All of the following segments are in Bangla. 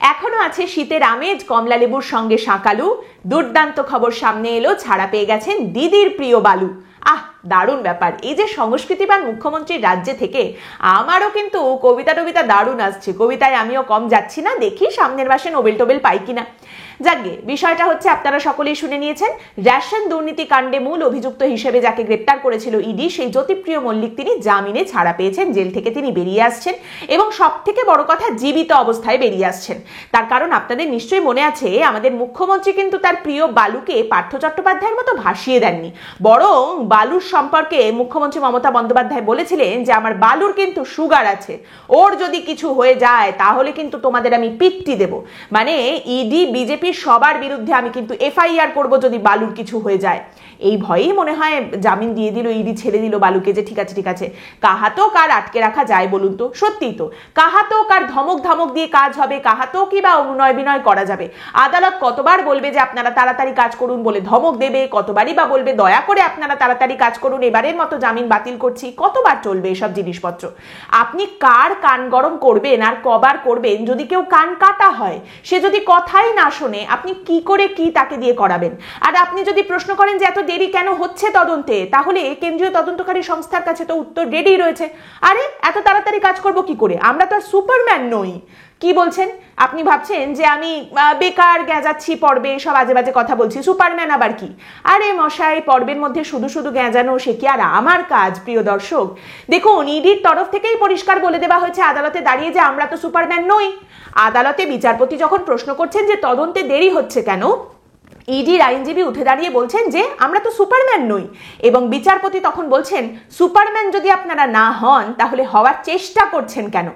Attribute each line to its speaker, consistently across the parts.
Speaker 1: এখনো আছে শীতের আমেজ, কমলা লেবুর সঙ্গে শাঁকালু। দুর্দান্ত খবর সামনে এলো, ছাড়া পেয়ে গেছেন দিদির প্রিয় বালু। দারুণ ব্যাপার। এই যে সংস্কৃতিবান মুখ্যমন্ত্রীর রাজ্যে থেকে আমারও কিন্তু কবিতা দারুণ আসছে। কবিতায় আমিও কম যাচ্ছি না, দেখি সামনের মাসে নোবেল টোবেল পাই কিনা। যাকে বিষয়টা হচ্ছে, আপনারা সকলেই শুনে নিয়েছেন, রেশন দুর্নীতি কাণ্ডে মূল অভিযুক্ত হিসেবে যাকে গ্রেপ্তার করেছিল ইডি, সেই জ্যোতিপ্রিয় মল্লিক তিনি জামিনে ছাড়া পেয়েছেন। জেল থেকে তিনি বেরিয়ে আসছেন এবং সব থেকে বড় কথা, জীবিত অবস্থায় বেরিয়ে আসছেন। তার কারণ আপনাদের নিশ্চয়ই মনে আছে, আমাদের মুখ্যমন্ত্রী কিন্তু তার প্রিয় বালুকে পার্থ চট্টোপাধ্যায়ের মতো ভাসিয়ে দেননি, বরং বালুর সম্পর্কে মুখ্যমন্ত্রী মমতা বন্দ্যোপাধ্যায় বলেছিলেন যে আমার বালুর কিন্তু সুগার আছে, ওর যদি কিছু হয়ে যায় তাহলে কিন্তু তোমাদের আমি পিট্টি দেব। মানে ইডি বিজেপি সবার বিরুদ্ধে আমি কিন্তু এফআইআর করব যদি বালুর কিছু হয়ে যায়। এই ভয়েই মনে হয় জামিন দিয়ে দিল ইডি, ছেড়ে দিল বালুকে, যে ঠিক আছে কাহাতো কার আটকে রাখা যায় বলুন তো? সত্যিই তো, কাহাতো কার ধমক দিয়ে কাজ হবে, কাহাতো কি বা অনুনয় বিনয় করা যাবে? আদালত কতবার বলবে যে আপনারা তাড়াতাড়ি কাজ করুন বলে ধমক দেবে, কতবারই বা বলবে দয়া করে আপনারা তাড়াতাড়ি কাজ করুন, এবারের মতো জামিন বাতিল করছি। কতবার চলবে এসব জিনিসপত্র? আপনি কার কান গরম করবেন আর কবার করবেন? যদি কেউ কান কাটা হয়, সে যদি কথাই না শোনে, আপনি কি করে কি তাকে দিয়ে করাবেন? আর আপনি যদি প্রশ্ন করেন যে এত দেরি কেন হচ্ছে তদন্তে, তাহলে কেন্দ্রীয় তদন্তকারী সংস্থার কাছে তো উত্তর রেডি রয়েছে। আরে এত তাড়াতাড়ি কাজ করব কি করে? আমরা তো আর সুপারম্যান নই। কি বলছেন? আপনি ভাবছেন যে আমি বেকার গেঁজাচ্ছি, পর্বে সব আজে বাজে কথা বলছি, সুপারম্যান আবার কি? আরে মশাই, পর্বের মধ্যে শুধু গেঁজানো সে কি আর আমার কাজ? প্রিয় দর্শক, দেখুন, ইডির তরফ থেকেই পরিষ্কার বলে দেওয়া হয়েছে আদালতে দাঁড়িয়ে যে আমরা তো সুপারম্যান নই। আদালতে বিচারপতি যখন প্রশ্ন করছেন যে তদন্তে দেরি হচ্ছে কেন, ইডির আইনজীবী উঠে দাঁড়িয়ে বলছেন যে আমরা তো সুপারম্যান নই, এবং বিচারপতি তখন বলছেন সুপারম্যান যদি আপনারা না হন তাহলে হওয়ার চেষ্টা করছেন কেন?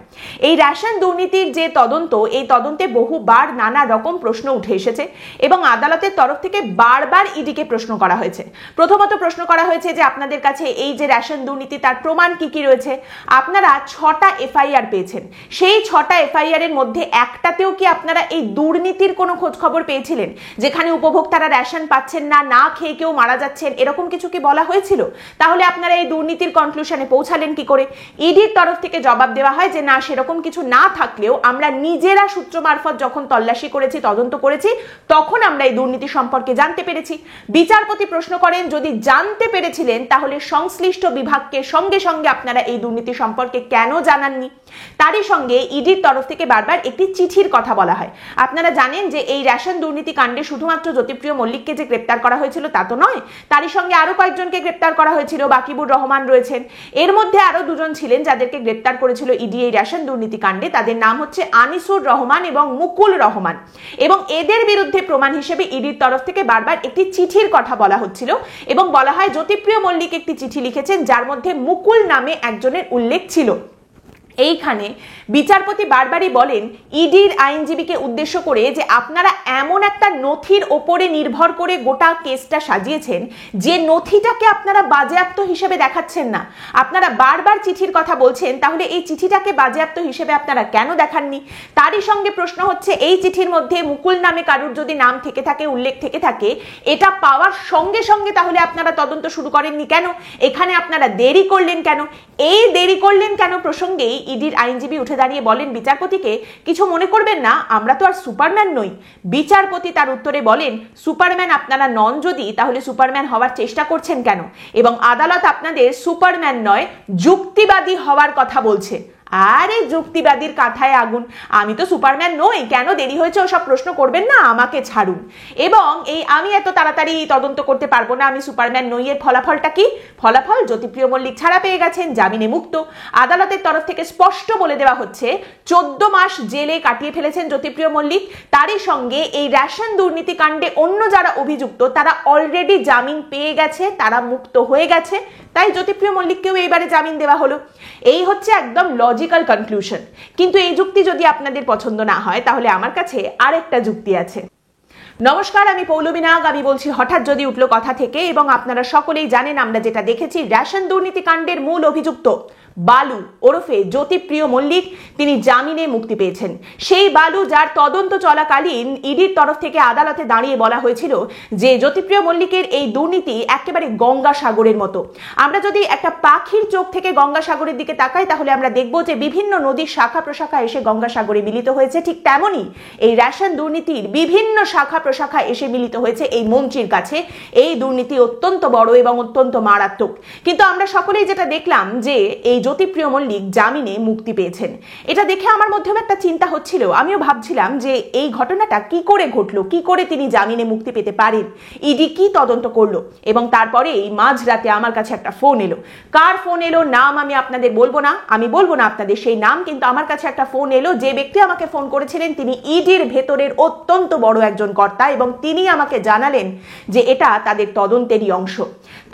Speaker 1: এই রেশন দুর্নীতির যে তদন্ত, এই তদন্তে বহুবার নানা রকম প্রশ্ন উঠে এসেছে এবং আদালতের তরফ থেকে বারবার ইডিকে প্রশ্ন করা হয়েছে। প্রথমত প্রশ্ন করা হয়েছে যে আপনাদের কাছে এই যে রেশন দুর্নীতি, তার প্রমাণ কি রয়েছে? আপনারা 6টা এফআইআর পেয়েছেন, সেই 6টা এফআইআর এর মধ্যে একটাতেও কি আপনারা এই দুর্নীতির কোনো খোঁজ খবর পেয়েছিলেন, যেখানে তারা রেশন পাচ্ছেন না, না খেয়ে কেউ মারা যাচ্ছেন, এরকম কিছু কি বলা হয়েছিল? তাহলে আপনারা এই দুর্নীতির কনক্লুশনে পৌঁছালেন কি করে? ইডির তরফ থেকে জবাব দেওয়া হয় যে না, সেরকম কিছু না থাকলেও আমরা নিজেরা সূত্র মারফত যখন তল্লাশি করেছি, তদন্ত করেছি, তখন আমরা এই দুর্নীতি সম্পর্কে জানতে পেরেছি। বিচারপতি প্রশ্ন করেন, যদি জানতে পেরেছিলেন তাহলে সংশ্লিষ্ট বিভাগকে সঙ্গে সঙ্গে আপনারা এই দুর্নীতি সম্পর্কে কেন জানাননি? তারই সঙ্গে ইডির তরফ থেকে বারবার একটি চিঠির কথা বলা হয়। আপনারা জানেন যে এই রেশন দুর্নীতি কাণ্ডে শুধুমাত্র জ্যোতিপ্রিয় মল্লিককে যে গ্রেপ্তার করা হয়েছিল তা তো নয়, তারই সঙ্গে আরো কয়েকজনকে গ্রেপ্তার করা হয়েছিল। বাকিবুর রহমান রয়েছেন, এর মধ্যে আরো দুজন ছিলেন যাদেরকে গ্রেপ্তার করেছিল ইডি এই রেশন দুর্নীতি কাণ্ডে। তাদের নাম হচ্ছে আনিসুর রহমান এবং মুকুল রহমান, এবং এদের বিরুদ্ধে প্রমাণ হিসেবে ইডির তরফ থেকে বারবার একটি চিঠির কথা বলা হচ্ছিল এবং বলা হয় জ্যোতিপ্রিয় মল্লিক একটি চিঠি লিখেছেন যার মধ্যে মুকুল নামে একজনের উল্লেখ ছিল। এইখানে বিচারপতি বারবারই বলেন ইডির আইনজীবীকে উদ্দেশ্য করে যে আপনারা এমন একটা নথির ওপরে নির্ভর করে গোটা কেসটা সাজিয়েছেন, যে নথিটাকে আপনারা বাজেয়াপ্ত হিসেবে দেখাচ্ছেন না। আপনারা বারবার চিঠির কথা বলছেন, তাহলে এই চিঠিটাকে বাজেয়াপ্ত হিসেবে আপনারা কেন দেখাননি? তারই সঙ্গে প্রশ্ন হচ্ছে, এই চিঠির মধ্যে মুকুল নামে কারুর যদি নাম থেকে থাকে, উল্লেখ থেকে থাকে, এটা পাওয়ার সঙ্গে সঙ্গে তাহলে আপনারা তদন্ত শুরু করেননি কেন? এখানে আপনারা দেরি করলেন কেন? এই দেরি করলেন কেন প্রসঙ্গেই ইডির আইনজীবী উঠে দাঁড়িয়ে বলেন বিচারপতিকে, কিছু মনে করবেন না, আমরা তো আর সুপারম্যান নই। বিচারপতি তার উত্তরে বলেন, সুপারম্যান আপনারা নন যদি, তাহলে সুপারম্যান হওয়ার চেষ্টা করছেন কেন? এবং আদালত আপনাদের সুপারম্যান নয়, যুক্তিবাদী হওয়ার কথা বলছে। আরে যুক্তিবাদীর কাঁথায় আগুন, আমি তো সুপারম্যান নই, কেন দেরি হয়েছে ওসব প্রশ্ন করবেন না, আমাকে ছাড়ুন। এবং এই আমি এত তাড়াতাড়ি তদন্ত করতে পারবো না, আমি সুপারম্যান নই, এর ফলাফলটা কি? ফলাফল জ্যোতিপ্রিয় মল্লিক ছাড়া পেয়ে গেছেন, জামিনে মুক্ত। আদালতের তরফ থেকে স্পষ্ট বলে দেওয়া হচ্ছে 14 মাস জেলে কাটিয়ে ফেলেছেন জ্যোতিপ্রিয় মল্লিক। তারই সঙ্গে এই রেশন দুর্নীতি কাণ্ডে অন্য যারা অভিযুক্ত তারা অলরেডি জামিন পেয়ে গেছে, তারা মুক্ত হয়ে গেছে, তাই জ্যোতিপ্রিয় মল্লিককেও এইবারে জামিন দেওয়া হলো। এই হচ্ছে একদম লজিক্যাল কনক্লুশন। কিন্তু এই যুক্তি যদি আপনাদের পছন্দ না হয়, তাহলে আমার কাছে আরেকটা যুক্তি আছে। নমস্কার, আমি পৌলমী নাগ, আমি বলছি হঠাৎ যদি উঠলো কথা থেকে, এবং আপনারা সকলেই জানেন আমরা যেটা দেখেছি, রেশন দুর্নীতি কাণ্ডের মূল অভিযুক্ত বালু ওরফে জ্যোতিপ্রিয় মল্লিক তিনি জামিনে মুক্তি পেয়েছেন। সেই বালু যার তদন্ত চলাকালীন ইডির তরফ থেকে আদালতে দাঁড়িয়ে বলা হয়েছিল যে জ্যোতিপ্রিয় মল্লিকের এই দুর্নীতি একেবারে গঙ্গাসাগরের মতো। আমরা যদি একটা পাখির চোখ থেকে গঙ্গাসাগরের দিকে তাকাই তাহলে আমরা দেখব যে বিভিন্ন নদীর শাখা প্রশাখা এসে গঙ্গাসাগরে মিলিত হয়েছে। ঠিক তেমনই এই রেশন দুর্নীতির বিভিন্ন শাখা প্রশাখা এসে মিলিত হয়েছে এই মন্ত্রীর কাছে। এই দুর্নীতি অত্যন্ত বড় এবং অত্যন্ত মারাত্মক। কিন্তু আমরা সকলেই যেটা দেখলাম যে এই জ্যোতিপ্রিয় মল্লিক জামিনে মুক্তি পেয়েছেন, এটা দেখে আমার মধ্যেও একটা চিন্তা হচ্ছিল। আমিও ভাবছিলাম যে এই ঘটনাটা কি করে ঘটলো, কি করে তিনি জামিনে মুক্তি পেতে পারেন, ইডি কি তদন্ত করলো। এবং তারপরে এই মাঝরাতে আমার কাছে একটা ফোন এলো। কার ফোন এলো নাম আমি আপনাদের বলবো না, আমি বলবো না আপনাদের সেই নাম, কিন্তু আমার কাছে একটা ফোন এলো। যে ব্যক্তি আমাকে ফোন করেছিলেন তিনি ইডির ভেতরের অত্যন্ত বড় একজন কর্তা এবং তিনি আমাকে জানালেন যে এটা তাদের তদন্তেরই অংশ।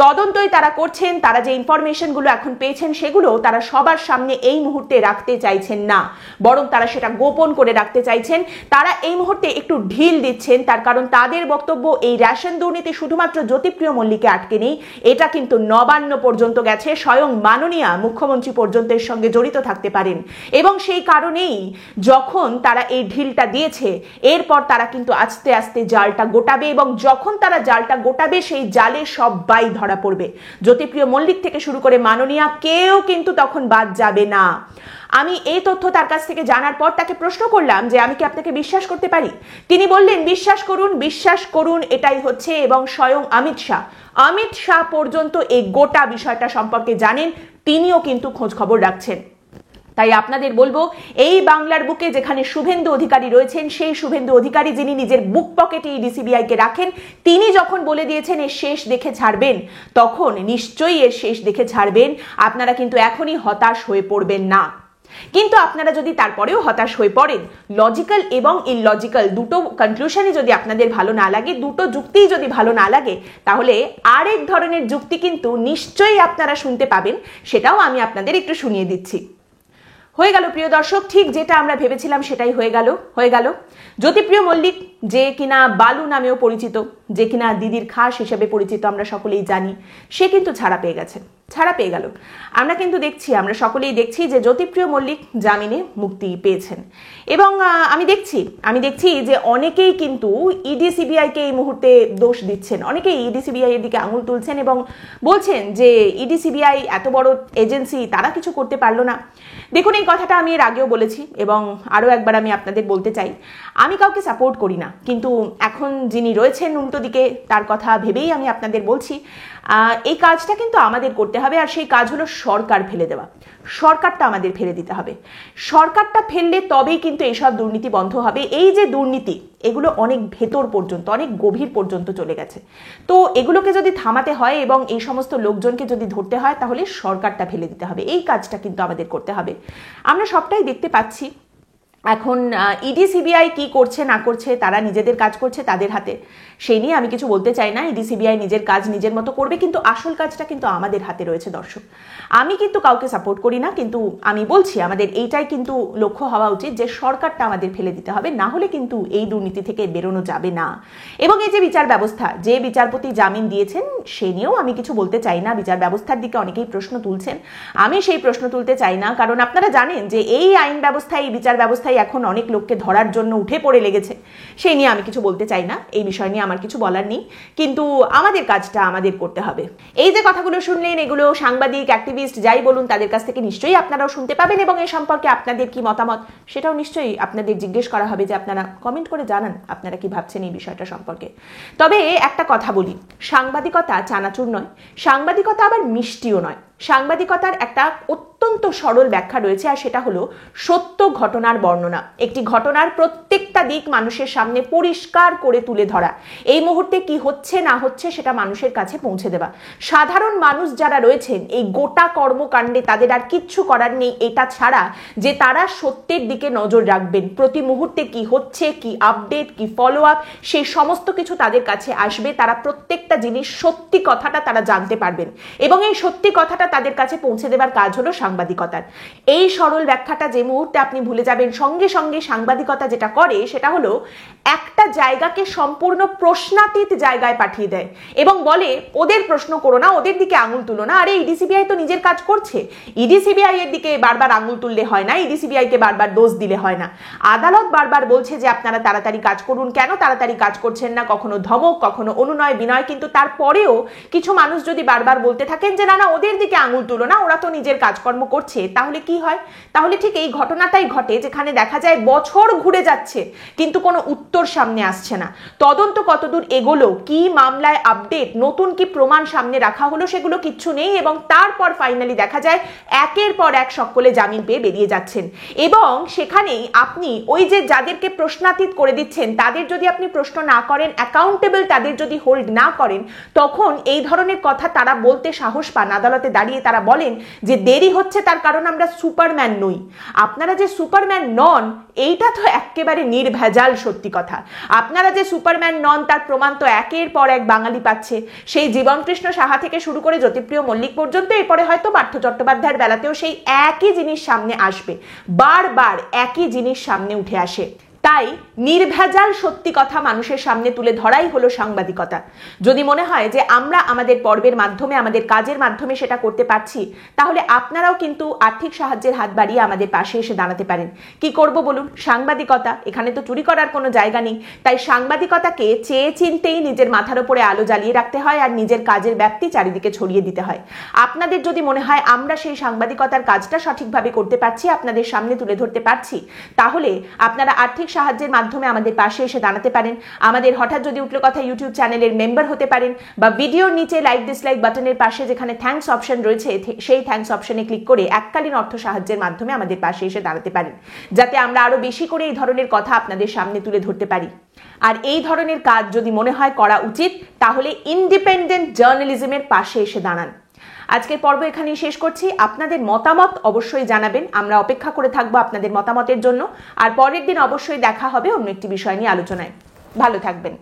Speaker 1: তদন্তই তারা করছেন, তারা যে ইনফরমেশনগুলো এখন পেয়েছেন সেগুলো তারা সবার সামনে এই মুহূর্তে রাখতে চাইছেন না, বরং তারা সেটা গোপন করে রাখতে চাইছেন। তারা এই মুহূর্তে একটু ঢিল দিচ্ছেন, তার কারণ তাদের বক্তব্য এই রেশন দুর্নীতি শুধুমাত্র জ্যোতিপ্রিয় মল্লিকে আটকে নেই, এটা কিন্তু নবান্ন পর্যন্ত গেছে, স্বয়ং মাননীয় মুখ্যমন্ত্রী পর্যন্ত এর সঙ্গে জড়িত থাকতে পারেন। এবং সেই কারণেই যখন তারা এই ঢিলটা দিয়েছে এরপর তারা কিন্তু আস্তে আস্তে জালটা গোটাবে এবং যখন তারা জালটা গোটাবে সেই জালে সবাই ধরা পড়বে। জ্যোতিপ্রিয় মল্লিক থেকে শুরু করে মাননীয়া কেউ কিন্তু তখন বাদ যাবে না। আমি এই তথ্য তার কাছ থেকে জানার পর তাকে প্রশ্ন করলাম যে আমি কি আপনাকে বিশ্বাস করতে পারি? তিনি বললেন বিশ্বাস করুন, বিশ্বাস করুন, এটাই হচ্ছে। এবং স্বয়ং অমিত শাহ পর্যন্ত এই গোটা বিষয়টা সম্পর্কে জানেন, তিনিও কিন্তু খোঁজ খবর রাখছেন। তাই আপনাদের বলবো এই বাংলার বুকে যেখানে শুভেন্দু অধিকারী রয়েছেন, সেই শুভেন্দু অধিকারী যিনি নিজের বুক পকেটে ইডি সিবিআই কে রাখেন, তিনি যখন বলে দিয়েছেন এর শেষ দেখে ছাড়বেন, তখন নিশ্চয়ই এর শেষ দেখে ছাড়বেন। আপনারা কিন্তু এখনই হতাশ হয়ে পড়বেন না। কিন্তু আপনারা যদি তারপরেও হতাশ হয়ে পড়েন, লজিক্যাল এবং ইললজিক্যাল দুটো কনক্লুশনই যদি আপনাদের ভালো না লাগে, দুটো যুক্তিই যদি ভালো না লাগে, তাহলে আরেক ধরনের যুক্তি কিন্তু নিশ্চয়ই আপনারা শুনতে পাবেন। সেটাও আমি আপনাদের একটু শুনিয়ে দিচ্ছি। হয়ে গেল প্রিয় দর্শক, ঠিক যেটা আমরা ভেবেছিলাম সেটাই হয়ে গেল। জ্যোতিপ্রিয় মল্লিক, যে কিনা বালু নামেও পরিচিত, যে কিনা দিদির খাস হিসেবে পরিচিত, আমরা সকলেই জানি, সে কিন্তু ছাড়া পেয়ে গেল। আমরা কিন্তু আমরা সকলেই দেখছি যে জ্যোতিপ্রিয় মল্লিক জামিনে মুক্তি পেয়েছেন। এবং আমি দেখছি যে অনেকেই কিন্তু ইডি সিবিআইকে এই মুহূর্তে দোষ দিচ্ছেন, অনেকেই ইডি সিবিআই এর দিকে আঙুল তুলছেন এবং বলছেন যে ইডি সিবিআই এত বড় এজেন্সি, তারা কিছু করতে পারলো না। দেখুন, এই কথাটা আমি এর আগেও বলেছি এবং আরও একবার আমি আপনাদের বলতে চাই, আমি কাউকে সাপোর্ট করি না, কিন্তু এখন যিনি রয়েছেন উল্টো দিকে তার কথা ভেবেই আমি আপনাদের বলছি এই কাজটা কিন্তু আমাদের করতে হবে। আর সেই কাজ হলো সরকার ফেলে দেওয়া। সরকারটা আমাদের ফেলে দিতে হবে। সরকারটা ফেললে তবেই কিন্তু এইসব দুর্নীতি বন্ধ হবে। এই যে দুর্নীতি, এগুলো অনেক ভেতর পর্যন্ত, অনেক গভীর পর্যন্ত চলে গেছে। তো এগুলোকে যদি থামাতে হয় এবং এই সমস্ত লোকজনকে যদি ধরতে হয়, তাহলে সরকারটা ফেলে দিতে হবে। এই কাজটা কিন্তু আমাদের করতে হবে। আমরা সবটাই দেখতে পাচ্ছি। এখন ইডি সিবিআই কি করছে না করছে, তারা নিজেদের কাজ করছে তাদের হাতে, সেই নিয়ে আমি কিছু বলতে চাই না। ইডি সিবিআই নিজের কাজ নিজের মতো করবে, কিন্তু আসল কাজটা কিন্তু আমাদের হাতে রয়েছে দর্শক। আমি কিন্তু কাউকে সাপোর্ট করি না, কিন্তু আমি বলছি আমাদের এইটাই কিন্তু লক্ষ্য হওয়া উচিত যে সরকারটা আমাদের ফেলে দিতে হবে, না হলে কিন্তু এই দুর্নীতি থেকে বেরোনো যাবে না। এবং এই যে বিচার ব্যবস্থা, যে বিচারপতি জামিন দিয়েছেন সে নিয়েও আমি কিছু বলতে চাই না। বিচার ব্যবস্থার দিকে অনেকেই প্রশ্ন তুলছেন, আমি সেই প্রশ্ন তুলতে চাই না, কারণ আপনারা জানেন যে এই আইন ব্যবস্থায়, এই বিচার ব্যবস্থায় এখন অনেক লোককে ধরার জন্য উঠে পড়ে লেগেছে। সেই নিয়ে আমি কিছু বলতে চাই না, এই বিষয় নিয়ে আমার কিছু বলার নেই, কিন্তু আমাদের কাজটা আমাদের করতে হবে। এই যে কথাগুলো শুনলেন, এগুলো সাংবাদিক, অ্যাক্টিভিস্ট যাই বলুন তাদের কাছ থেকে নিশ্চয়ই আপনারাও শুনতে পাবেন এবং এই সম্পর্কে আপনাদের কি মতামত সেটাও নিশ্চয়ই আপনাদের জিজ্ঞেস করা হবে, যে আপনারা কমেন্ট করে জানান আপনারা কি ভাবছেন এই বিষয়টা সম্পর্কে। তবে একটা কথা বলি, সাংবাদিকতা চানাচুর নয়, সাংবাদিকতা আবার মিষ্টিও নয়। সাংবাদিকতার একটা অত্যন্ত সরল ব্যাখ্যা রয়েছে, আর সেটা হলো সত্য ঘটনার বর্ণনা। একটি ঘটনার প্রত্যেকটা দিক মানুষের সামনে পরিষ্কার করে তুলে ধরা, এই মুহূর্তে কি হচ্ছে না হচ্ছে সেটা মানুষের কাছে পৌঁছে দেওয়া। সাধারণ মানুষ যারা রয়েছেন এই গোটা কর্মকাণ্ডে তাদের আর কিচ্ছু করার নেই এটা ছাড়া যে তারা সত্যের দিকে নজর রাখবেন। প্রতি মুহূর্তে কি হচ্ছে, কি আপডেট, কি ফলো আপ, সেই সমস্ত কিছু তাদের কাছে আসবে। তারা প্রত্যেকটা জিনিস, সত্যি কথাটা তারা জানতে পারবেন এবং এই সত্যি কথাটা তাদের কাছে পৌঁছে দেবার কাজ হলো সাংবাদিকতার। এই সরল ব্যাখ্যাটা যে মুহূর্তে আপনি ভুলে যাবেন, সঙ্গে সঙ্গে সাংবাদিকতা যেটা করে সেটা হলো একটা জায়গাকে সম্পূর্ণ প্রশ্নাতীত জায়গায় পাঠিয়ে দেয় এবং বলে ওদের প্রশ্ন করো না, ওদের দিকে আঙুল তুলো না। আরে ইডি সিবিআই তো নিজের কাজ করছে, ইডি সিবিআই এর দিকে বারবার আঙুল তুললে হয় না, ইডি সিবিআই কে বারবার দোষ দিলে হয় না। আদালত বারবার বলছে যে আপনারা তাড়াতাড়ি কাজ করুন, কেন তাড়াতাড়ি কাজ করছেন না, কখনো ধমক, কখনো অনুনয় বিনয়, কিন্তু তারপরেও কিছু মানুষ যদি বারবার বলতে থাকেন যে না না ওদের দিকে আঙুল তুলো না, ওরা তো নিজের কাজকর্ম করছে, তাহলে কি হয়? তাহলে ঠিক এই ঘটনাটাই ঘটে যেখানে দেখা যায় বছর ঘুরে যাচ্ছে কিন্তু কোনো উত্তর সামনে আসছে না। তদন্ত কতদূর এগোলো, কি মামলায় আপডেট, নতুন কি প্রমাণ সামনে রাখা হলো, সেগুলো কিচ্ছু নেই এবং তারপর ফাইনালি দেখা যায় একের পর এক সকলে জামিন পেয়ে বেরিয়ে যাচ্ছেন। এবং সেখানেই আপনি ওই যে যাদেরকে প্রশ্নাতীত করে দিচ্ছেন তাদের যদি আপনি প্রশ্ন না করেন, অ্যাকাউন্টেবল তাদের যদি হোল্ড না করেন, তখন এই ধরনের কথা তারা বলতে সাহস পান। আদালতে দাঁড়িয়ে তারা বলেন যে দেরি হচ্ছে তার কারণ আমরা সুপারম্যান নই। আপনারা যে সুপারম্যান নন এইটা তো একেবারে নির্ভেজাল সত্যি কথা। আপনারা যে সুপারম্যান নন তার প্রমাণ তো একের পর এক বাঙালি পাচ্ছে। সেই জীবনকৃষ্ণ সাহা থেকে শুরু করে জ্যোতিপ্রিয় মল্লিক পর্যন্ত, এরপরে হয়তো পার্থ চট্টোপাধ্যায়ের বেলাতেও সেই একই জিনিস সামনে আসবে, বারবার একই জিনিস সামনে উঠে আসে। তাই নির্ভেজাল সত্যি কথা মানুষের সামনে তুলে ধরাই হলো সাংবাদিকতা। যদি মনে হয় যে আমরা আমাদের পর্বের মাধ্যমে, আমাদের কাজের মাধ্যমে সেটা করতে পারছি, তাহলে আপনারাও কিন্তু আর্থিক সাহায্যের হাত বাড়িয়ে আমাদের পাশে এসে দাঁড়াতে পারেন। কি করব বলুন? সাংবাদিকতা, এখানে তো চুরি করার কোনো জায়গা নেই। তাই সাংবাদিকতাকে চেয়ে চিনতেই নিজের মাথার উপরে আলো জ্বালিয়ে রাখতে হয় আর নিজের কাজের ব্যাপ্তি চারিদিকে ছড়িয়ে দিতে হয়। আপনাদের যদি মনে হয় আমরা সেই সাংবাদিকতার কাজটা সঠিকভাবে করতে পারছি, আপনাদের সামনে তুলে ধরতে পারছি, তাহলে আপনারা আর্থিক সাহায্যের মাধ্যমে আমাদের পাশে এসে দাঁড়াতে পারেন। আমাদের হঠাৎ যদি উঠলো কথা ইউটিউব চ্যানেলের মেম্বার হতে পারেন, বা ভিডিওর নিচে লাইক ডিসলাইক বাটনের পাশে যেখানে থ্যাঙ্কস অপশন রয়েছে সেই থ্যাঙ্কস অপশনে ক্লিক করে এককালীন অর্থ সাহায্যের মাধ্যমে আমাদের পাশে এসে দাঁড়াতে পারেন, যাতে আমরা আরো বেশি করে এই ধরনের কথা আপনাদের সামনে তুলে ধরতে পারি। আর এই ধরনের কাজ যদি মনে হয় করা উচিত, তাহলে ইন্ডিপেন্ডেন্ট জার্নালিজমের পাশে এসে দাঁড়ান। আজকের পর্ব এখানেই শেষ করছি। আপনাদের মতামত অবশ্যই জানাবেন, আমরা অপেক্ষা করে থাকবো আপনাদের মতামতের জন্য। আর পরের দিন অবশ্যই দেখা হবে অন্য একটি বিষয় নিয়ে আলোচনায়। ভালো থাকবেন।